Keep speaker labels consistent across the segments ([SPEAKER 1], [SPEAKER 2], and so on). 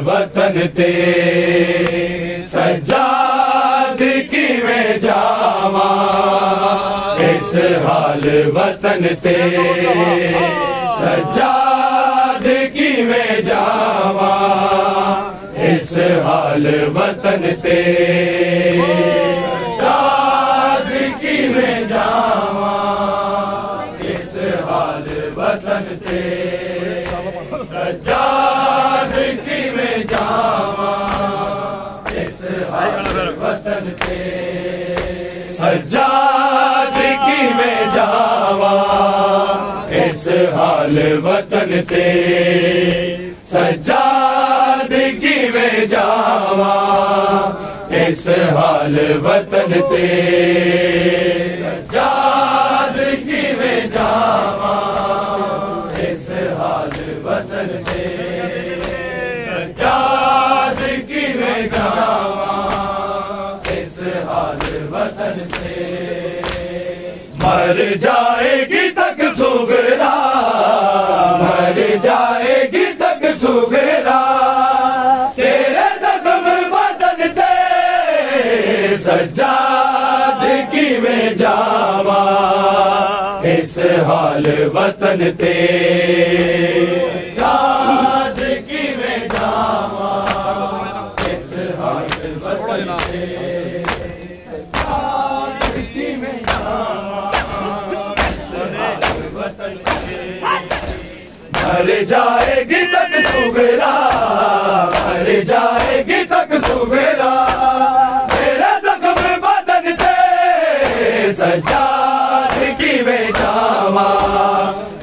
[SPEAKER 1] वतन ते सजाद की में जावा, इस हाल वतन ते सजाद की में जावा, इस हाल वतन ते सजाद की में जावा, इस हाल वतन ते सजाद की में जावा, इस हाल वतन ते सजाद की में जावा, इस हाल वतन ते सजाद की में जावा, इस हाल वतन ते सजाद की में जावा, इस हाल वतन ते सजाद की में जावा, इस हाल वतन से मर जाएगी तक सुगरा, मर जाएगी तक सुगरा, तेरे जख्म वतन ते सजाद की में जावा, इस हाल वतन ते सजाद की में जावा, इस हाल वतन ते सजाद की में जावा, इस हाल वतन ते मर जाएगी तक सुगरा, मर जाएगी तक सुगरा, तेरे जख्म वतन ते सजाद की में जावा,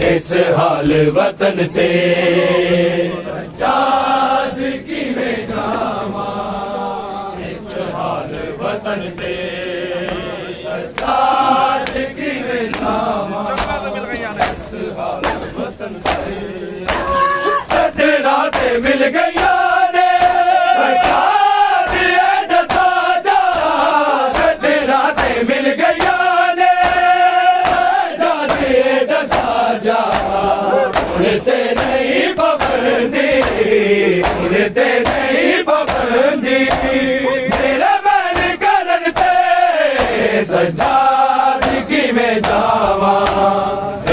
[SPEAKER 1] इस हाल वतन ते सजाद की में जावा, इस हाल वतन ते सजाद की में जावा, इस हाल वतन ते सजराते मिल गया ने सजाद एड साजा, सजराते मिल गया ने सजाद एड साजा, उड़ते नहीं पाबंदी, उड़ते नहीं पाबंदी, मेरे मन करन ते सजाद की में जावा,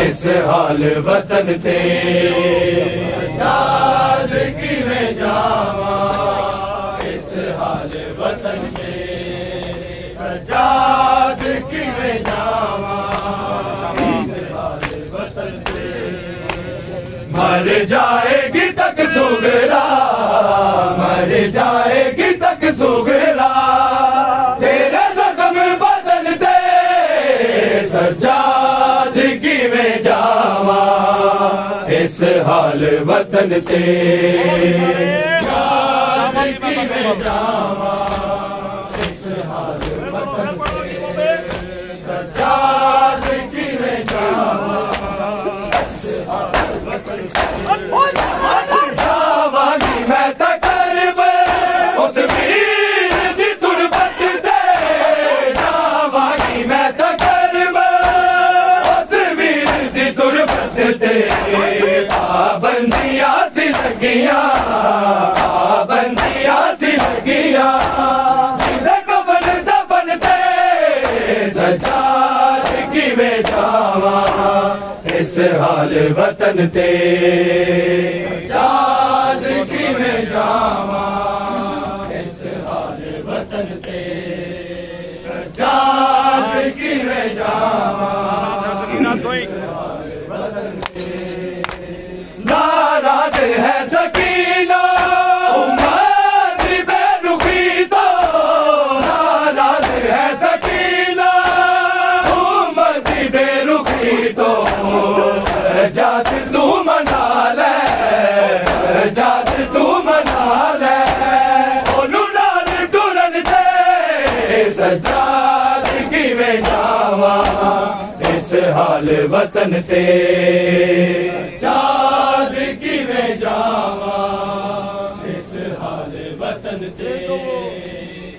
[SPEAKER 1] इस हाल वतन ते सजाद की में जावा, इस हाल वतन ते सजाद की में जावा, इस हाल वतन ते मर जाएगी तक सुगरा, मर जाएगी तक सुगरा, तेरे जख्म वतन ते सजाद की में जावा, इस हाल वतन ते सजाद की में जावा, इस हाल वतन ते सजाद की में जावा, इस हाल वतन ते जावांगी मैं तकरब उस वीर दी तुरबत ते, जावांगी मैं तकरब उस वीर दी तुरबत ते, पाबंदियां सी लगियां, पाबंदियां सी लगियां, कफन दफन ते सजाद की में जावा, इस हाल वतन ते सजाद की में जावा, इस हाल वतन ते सजाद की में जावा, इस हाल वतन ते नाराज है सकीना उम्मत की बेरुखी तो, नाराज है सकीना उम्मत की बेरुखी तो, सजाद तू मना ले, सजाद तू मना ले, ओनू नाल टुरन ते सजाद की में जावा, इस हाल वतन ते सजाद की में जावा, इस हाल वतन ते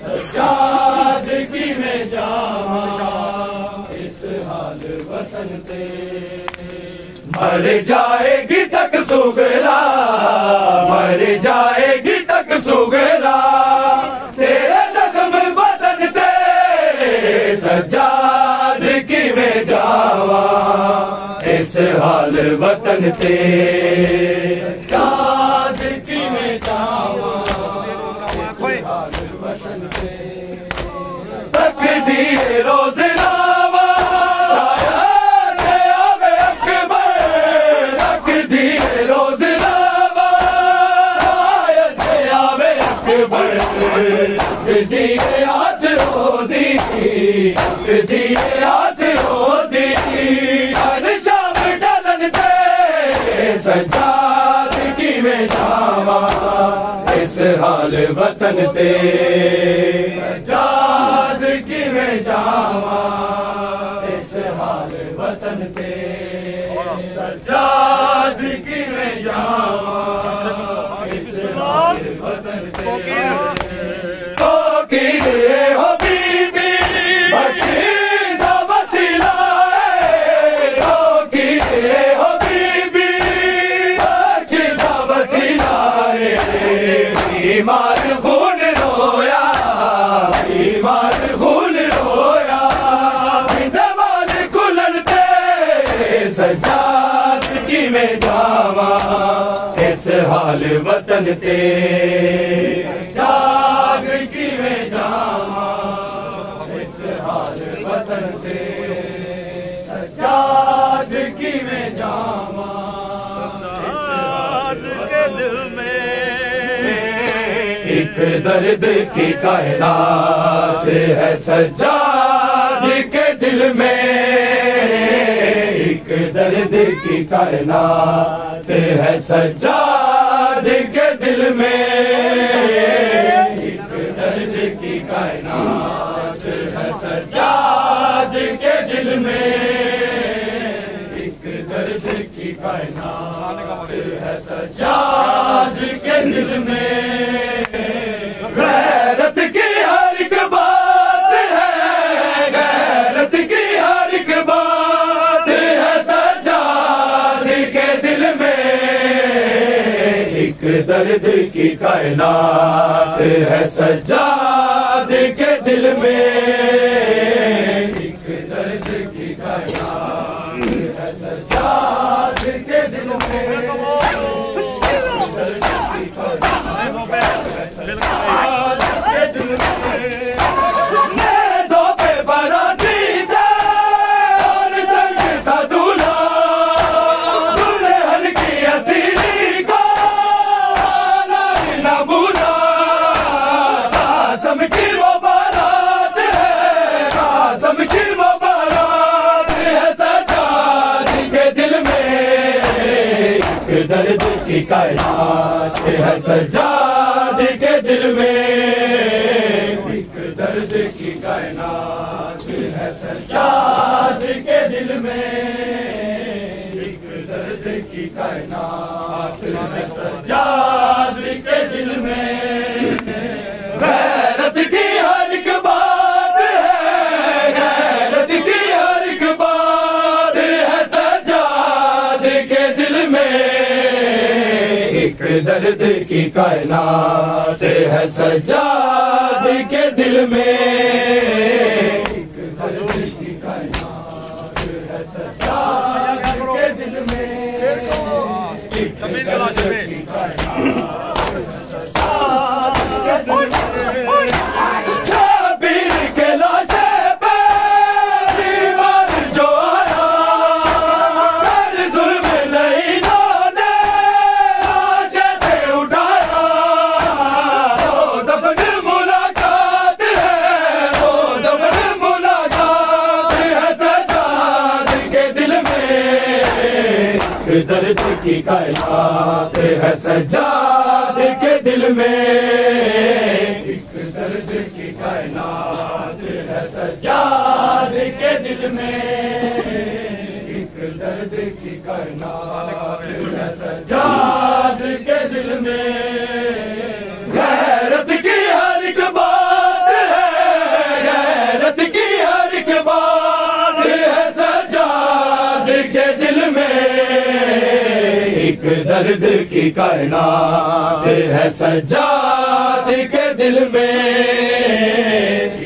[SPEAKER 1] सजाद की में जावा। वतन ते मर जाएगी तक सुगला, मर जाएगी तक सुगला, तेरे जख्म बदन ते सज्जाद की में जावा, इस हाल वतन ते सज्जाद की में जावा, इस हाल वतन ते तकदीर रोज लावा, शायद आवे अकबर, तकदीर रोज लावा, शायद आवे अकबर, तकदीर आस होदी, तकदीर आस होदी, हर शाम ढलन ते सज्जाद की में जावा, इस हाल वतन ते सज्जाद की में जावा, इस हाल वतन ते सज्जाद की में जावा, इस हाल वतन ते तो कीरे हो बीबी बख्शीदा वसीला, तो कीरे हो बीबी बख्शीदा वसीला, बीमार खून रोया, बीमार खून रोया, दवाल कुलन ते सज्जाद की में जावा, इस हाल वतन ते सज्जाद की में जावा, इस हाल वतन ते सज्जाद की में जावा, सज्जाद के दिल में एक दर्द की कायनात है, सज्जाद के दिल में एक दर्द की कायनात है, सज्जाद के दिल में एक दर्द की कायनात है, सज्जाद के दिल में एक दर्द की कायनात है, सज्जाद के दिल में गैरत की हर एक बात है, गैरत की हर एक बात है, सज्जाद के दिल में एक दर्द की कायनात है, सज्जाद के दिल में एक दर्द की कायनात है, सज्जाद के दिल में दर्द की कायनात है, सज्जाद के दिल में एक दर्द की कायनात है, सज्जाद के दिल में एक दर्द की कायनात है, सज्जाद के दिल में गैरत की हर एक बात है, गैरत की हर एक बात है, सज्जाद के दिल में एक दर्द की कायनात है, सज्जाद के दिल में एक दर्द की कायनात है, सज्जाद के दिल में एक दर्द की कायनात है, सज्जाद के दिल में शबीर के लाशे पे बीमार जो आया, हर जुल्म लईना ने लाशे से उठाया, वो दफन मुलाकात है, वो दफन मुलाकात है, सज्जाद के दिल में दर्द की कायनात है, सज्जाद के दिल में एक दर्द की कायनात है, सज्जाद के दिल में एक दर्द की कायनात है, सज्जाद के दिल में गैरत की हर एक बात है, गैरत की हर एक बात है, सज्जाद एक दर्द की कायनात है सज्जाद के दिल में,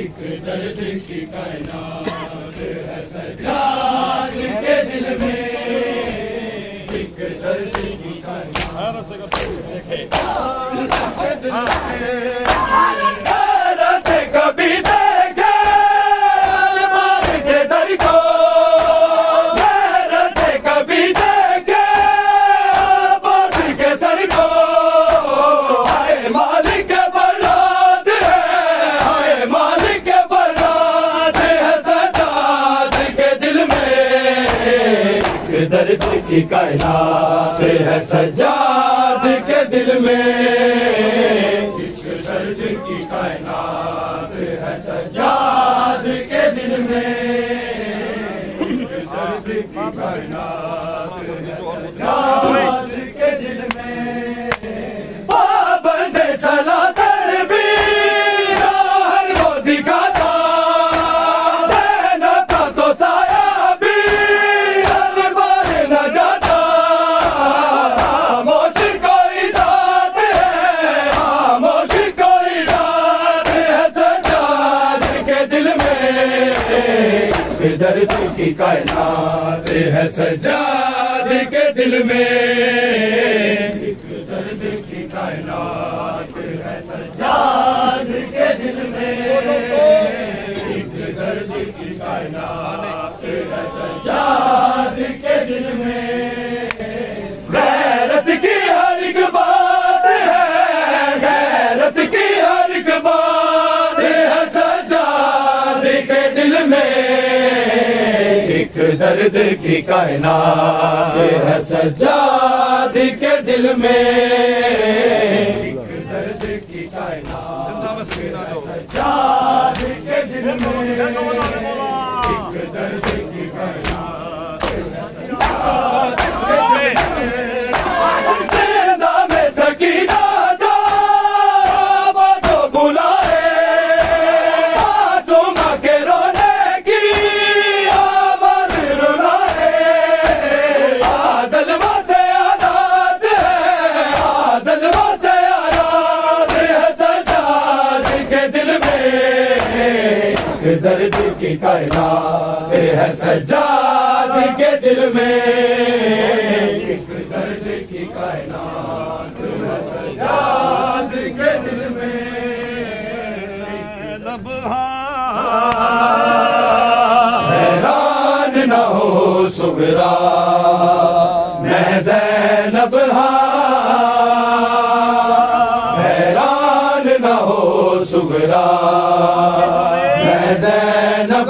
[SPEAKER 1] एक दर्द की कायनात है सज्जाद के दिल में, एक दर्द की कायनात से कभी देखे अलमार के दर को, से कभी देखे बास के सर को, हाय मालिक बरात है, हाय मालिक बरात है सज्जाद के दिल में, एक दर्द की कायनात है सज्जाद के दिल में, दर्द की कायनात है सज्जाद के दिल में, दर्द की कायनात है सज्जाद के दिल में, पाबंद सलासर भी राह वो दिखाता, ज़ैनब का तो साया भी अनवर न जाता, खामोश कोई ज़ात है, खामोश कोई ज़ात है सज्जाद के दिल में, दर्द की कायनात है सज्जाद के दिल में, एक दर्द की कायनात है सज्जाद के दिल में, एक दर्द की कायनात है सज्जाद के दिल में, गैरत की हर एक बात है, गैरत की हर एक बात है सज्जाद के दिल में, एक दर्द की कायनात है सज्जाद के दिल में, एक दर्द की कायनात है सज्जाद के दिल में, एक दर्द की कायनात है सज्जाद के दिल में, जिंदा में सकीना जो वो बुलाए, मासूमा के रोने की आवाज रुलाए, आदलवा से आजाद है, आदलवा से आजाद है सज्जाद के दिल में, एक दर्द की कायनात है सज्जाद के दिल में, एक दर्द की कायनात है सज्जाद के दिल में, हैरान न हो सुगरा मैं ज़ैनब हैरान न हो सुगरा मैं ज़ैनब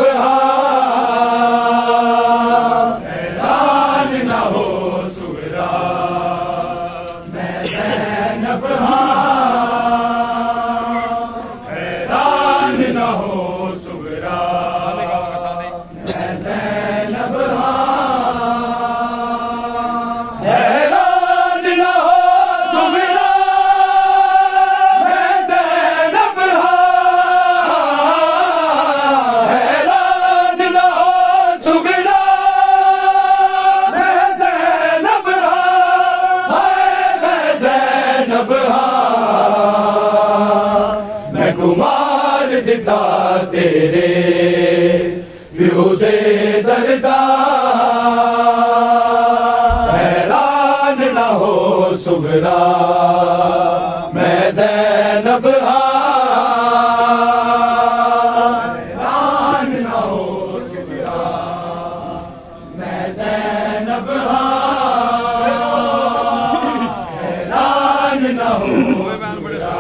[SPEAKER 1] हैरान न हो सुगरा मैं ज़ैनब हैरान न हो सुगरा मैं ज़ैनब हैरान न हो सुगरा मैं ज़ैनब हैरान न हो सुगरा मैं ज़ैनब मैं ज़ैनब मैं कुमार जिता तेरे विहुदे दरदा हैरान न हो सुगरा मैं ज़ैनब हैरान न हो सुगरा मैं ज़ैनब हैरान न हो सुगरा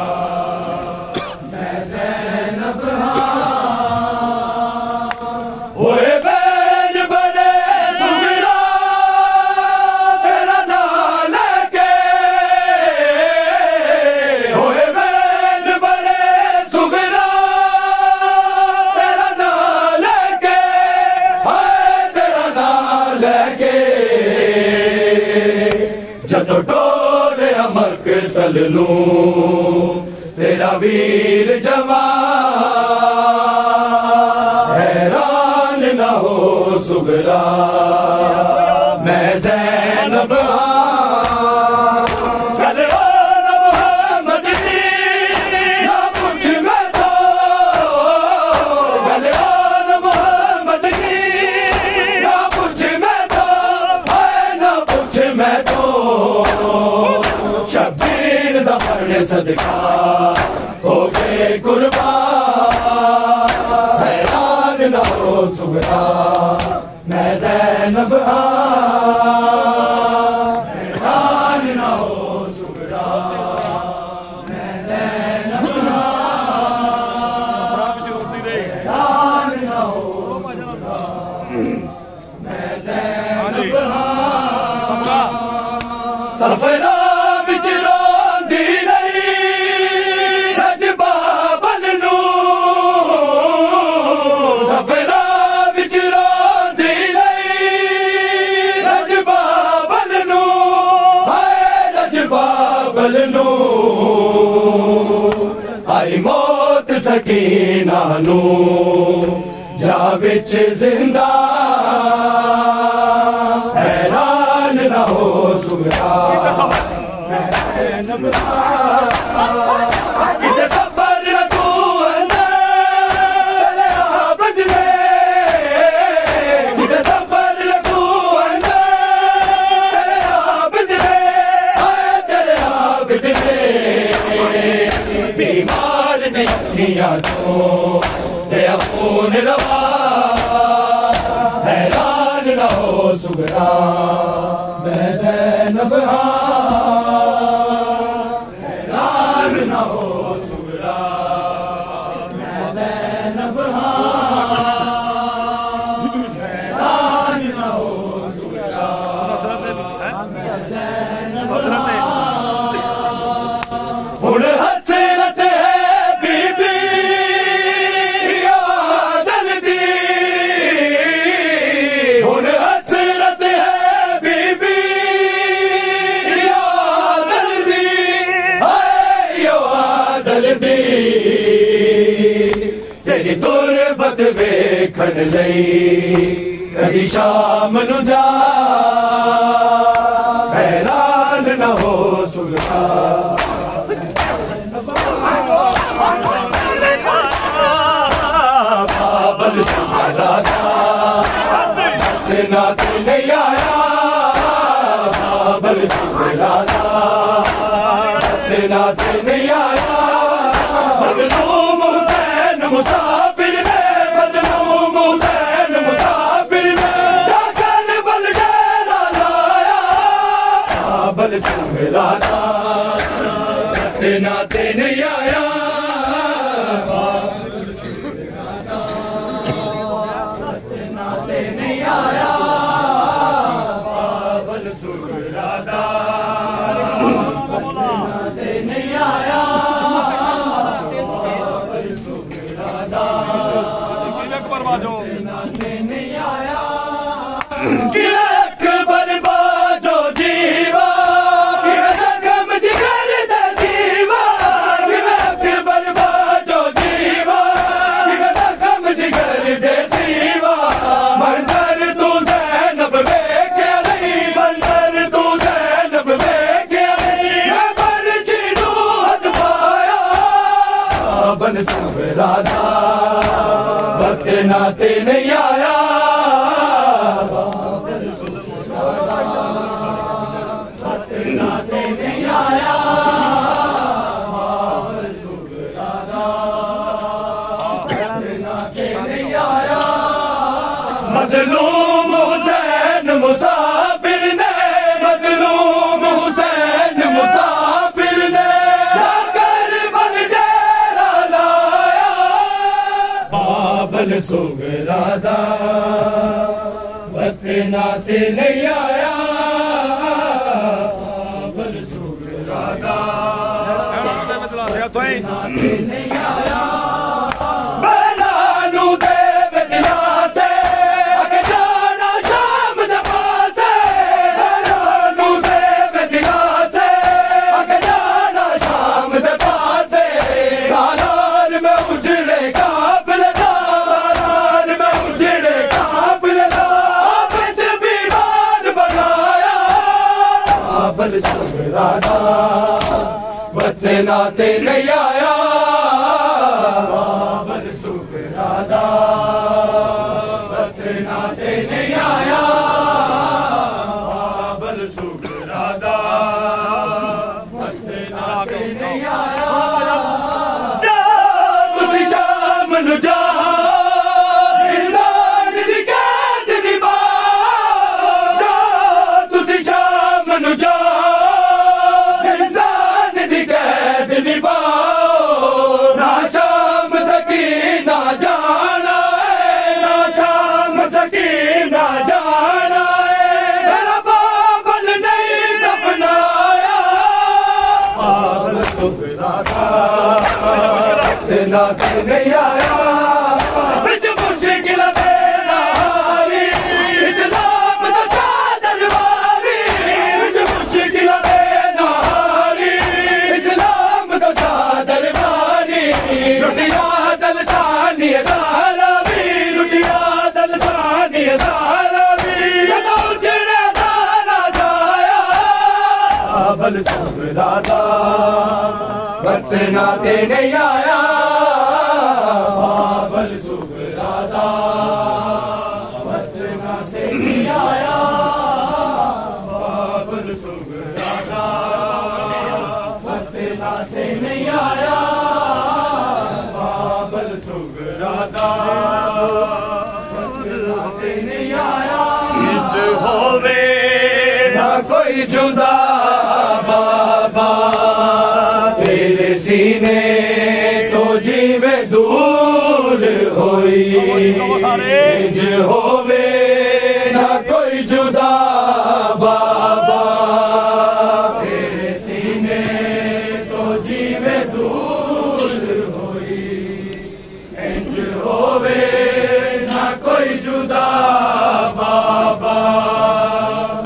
[SPEAKER 1] मैं ज़ैनब होए बैन बने सुगरा तेरा नाम लेके होए बैन बने सुगरा तेरा नाम लेके हाय तेरा नाम लेके जदों टोरे अमर के चल लूं तेरा वीर जवान हैरान न हो सुगरा मैं ज़ैनब के सदका हो गए कुर्बान। हैरान न हो सुगरा मैं ज़ैनब हैरान न हो सुगरा मैं ज़ैनब हैरान न हो सुगरा मैं ज़ैनब सफरा विच रोंदी रही रजबा बलनू सफरा विच रोंदी रही रजबा बलनू हाय रजबा बलनू आई मौत सकीना नू जा विच जिंदा हैरान न हो सुगरा किते सफर रखू अंदर आबद में किते सफर रखू अंदर आबद में तेरे आबद में बीमार दिखियां तो तेरा खून रवा हैरान न हो सुगरा मैं ज़ैनब हैरान न हो सुगरा मैं ज़ैनब हैरान न हो सुगरा मैं ज़ैनब हुन हसरत है बीबी यादल दी हुन हसरत है बीबी यादल दी हाय यादल दी तेरी तुरबत वेखण लई कदी शाम नू जा हैरान न हो सुगरा बाबल सुगरा नाथ नहीं आया बाबल सुगरा नाथ नहीं आया मजलूम हुसैन मुसाफिर ने मजलूम हुसैन मुसाफिर ने जाकर बल डेरा लाया बाबल सुगरा नाथ नहीं आया नहीं आया बाबल सुगरा नहीं आया बाबल सुगरा नहीं आया अकबर बाजो जीवा कम जिगर दीवा अकबर बाजो जीवा कम जिगर दे सीवा मंजर तू ज़ैनब वेखे नहीं मंजर तू ज़ैनब वेखे नहीं मैं पर्ची नू हथ पाया बन सुगरा वक्त नाते नहीं आया बाबल सुगरा वक्त नाते नहीं आया बाबल सुगरा वक्त नाते नहीं आया मजलूम हुसैन मुसाफिर ने मजलूम हुसैन मुसाफिर ने जाकर बल डेरा लाया बाबल सुगरा वक्त नाते नहीं आया बाबल सुगरा नाते नहीं आया बाबल सुगरा वक्त नाते नहीं आया बाबल सुगरा वक्त नाते नहीं आया बाबल सुगरा वक्त नाते नहीं आया सकीना जाना मेरा बाबल नहीं दफनाया बाबल सुगरा था इतना कर नहीं आया बिच मुश्किल देना हारी इस्लाम तो चादर वाली बिच मुश्किल देना हारी इस्लाम तो चादर वाली लुटिया दलसानी सारा भी लुटिया दलसानी सारा भी उजड़े सारा जाया बाबल सुगरा था बतना ते नहीं आया बाबल सुगरा था बतना ते नहीं आया बाबल सुगरा था बतना ते नहीं आया बाबल सुगरा था बतना ते नहीं आया ईद होवे ना कोई जुदा बाबा तेरे सीने तो जीवे दूर होई इंज होवे ना कोई जुदा बाबा तेरे सीने तो जीवे दूर होई इंज होवे ना कोई जुदा बाबा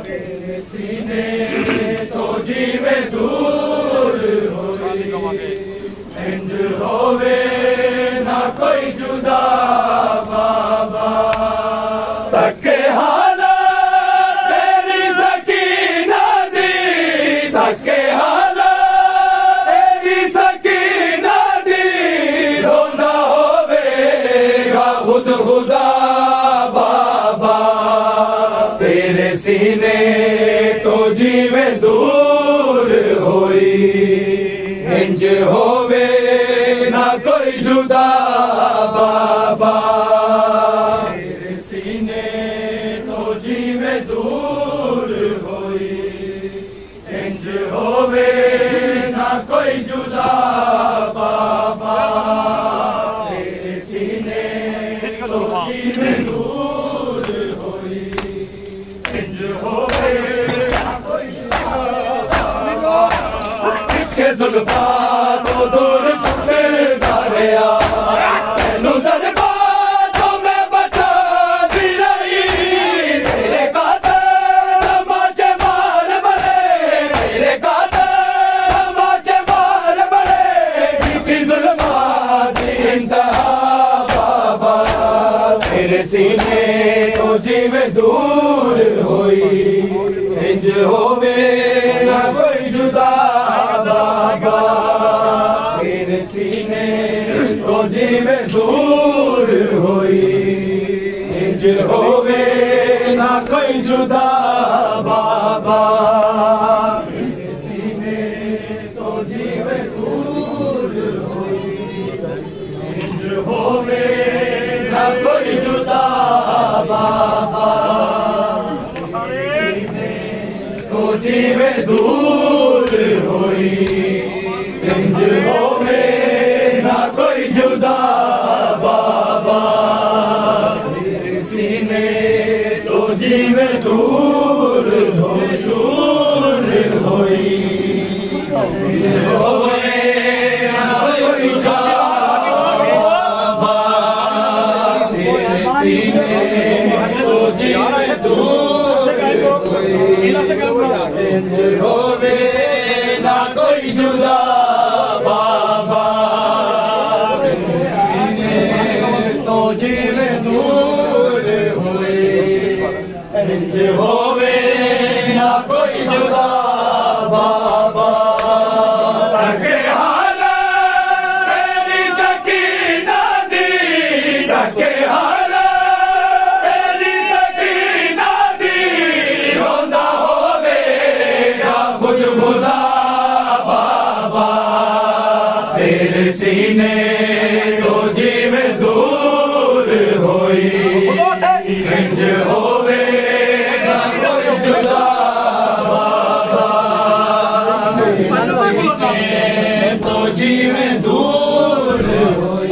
[SPEAKER 1] तेरे सीने तो जीवे दूर इंज होवे ना कोई जुदा बाबा तके हालात तेरी सकीना दी तके हालात तेरी सकीना दी रोना होवेगा खुद खुदा बाबा तेरे सीने तो जीवे दूर होई इंज होवे ना कोई जुदा बाबा तेरे सीने तो जीवे दूर होई इंज होवे ना कोई जुदा बाबा तेरे सीने तो जीवे दूर होई इंज होवे ना कोई जुदा के जुल्फा तो दूर छुटे दारिया तेनू जज्बातों में बचा दी रही तेरे कातर माचे मार बड़े तेरे कातर माचे मार बड़े की जुल्मात इंतहा बाबा तेरे सीने तो जीवे दूर होई इंज होवे ना कोई जुदा बाबा तेरे सीने तो जीवे दूर होई इंज होवे ना कोई जुदा बाबा तेरे सीने तो जीवे दूर होई इंज होवे ना कोई जुदा बाबा तो जीवे दूर होई इंज होवे ना कोई जुदा बाबा तेरे सीने तो जीवे दूर होई दूर होई इंज होवे ना कोई जुदा बाबा तेरे सीने तो जीवे दूर इंज होवे ना कोई जुदा बाबा सीने तो जीवे दूर हुए इंज होवे ना कोई जुदा बाबा तके हालात तेरी सकीना दी तके हालात तेरी सकीना दी रोंदा होवेगा खुद खुदा बाबा तेरे सीने तो जीवे दूर होई इंज होवे ना कोई जुदा बाबा तो जीवे दूर होई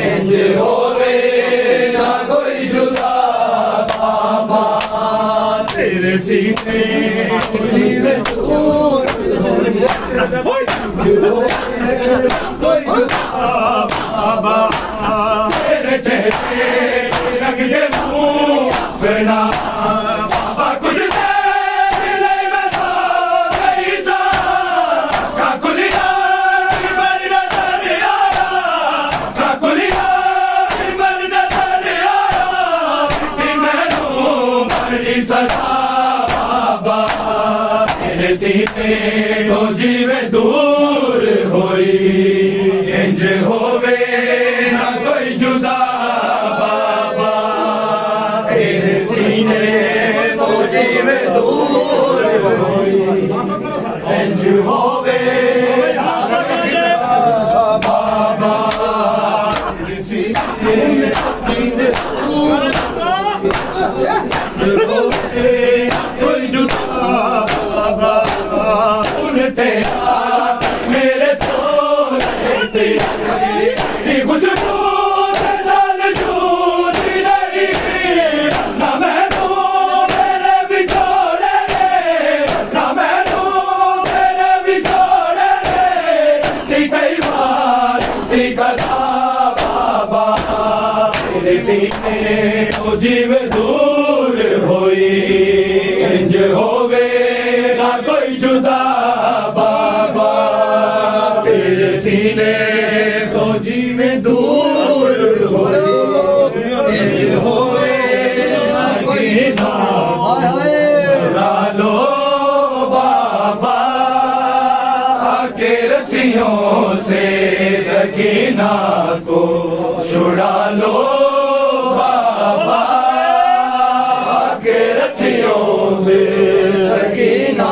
[SPEAKER 1] इंज होवे ना कोई जुदा तेरे सीने जीवे दूर बाबा तेरे चेहरे रंग के मुंह बिना बाबा कुछ सीने तो जीवे दूर होई इंज होवे ना कोई जुदा बाबा तेरे सीने तो जीवे दूर होई इंज होवे ना कोई जुदा बाबा तेरे सीने जीवे दूर होवे कोई जुदा तेरा मेरे तो तेरी खुशबू लाल जूती नहीं ना मैं तो मेरे बिछोड़े ना मैं तो मेरे बिछोड़े कई बार सीखा बाबा तेरे सीने तो जीव दूर होई इंज होवे ना कोई जुदा बाबा तेरे सीने तो जीवे दूर होए ना कोई ना लो बाबा आके रस्सियों से सकीना को छुड़ा लो बाबा आके रस्सियों से सकीना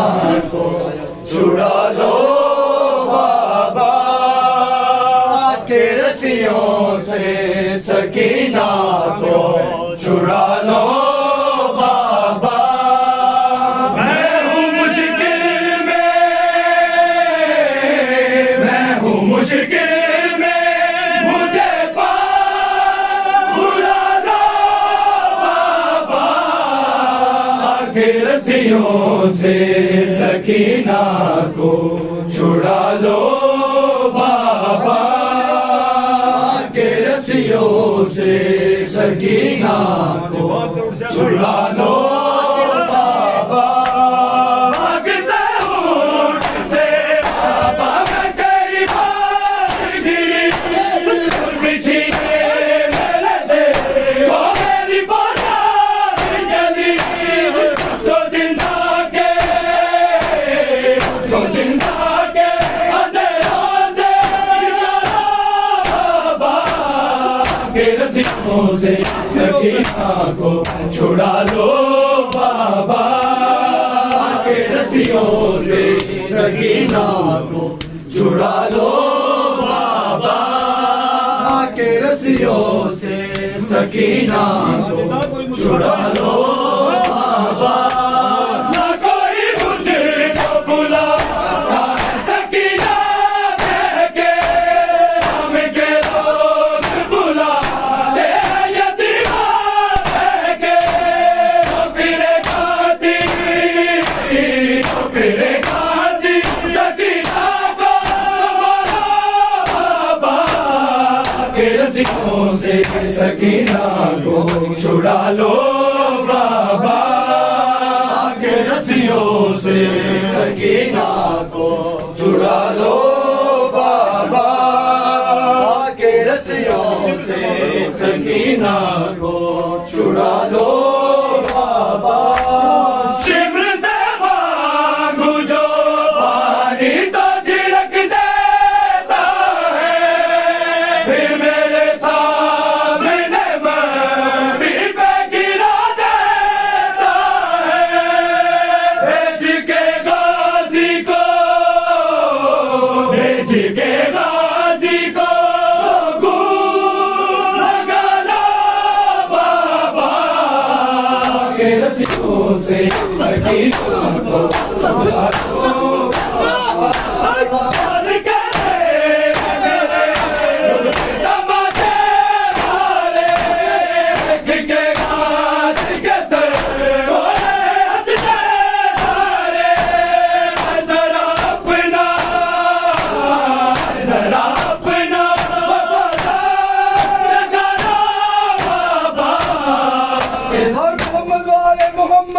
[SPEAKER 1] को छुड़ा लो बाबा आके रस्सियों से सकीना को छुड़ा लो बाबा मैं हूँ मुश्किल में मुझे बुला लो बाबा आके रस्सियों से सकीना को छुड़ा लो बाबा के रस्सियों से सकीना को छुड़ा लो बाबा भागते ऊँट से बाबा मैं कई बार गिरी बिछी मेरे दे वो मेरी बोला जली तो जिंदा के रस्सियों से सकीना को छुड़ा लो बाबा के रस्सियों से सकीना को छुड़ा लो बाबा के रस्सियों से सकीना को छुड़ा लो बाबा ना कोई मुझको बुला सकीना कह के शाम के लोग बुला रस्सियों से सकीना को छुड़ा लो बाबा के रस्सियों से सकीना को छुड़ा लो बाबा के रस्सियों से सकीना को छुड़ा लो बाबा चिम्र से मांगू जो पानी तो झिड़क देता है फिर मेरे सामने मट्टी पे गिरा देता है भेज के गाजी को रस्सियों से सकीना को छुड़ा लो
[SPEAKER 2] आले मोहम्मद।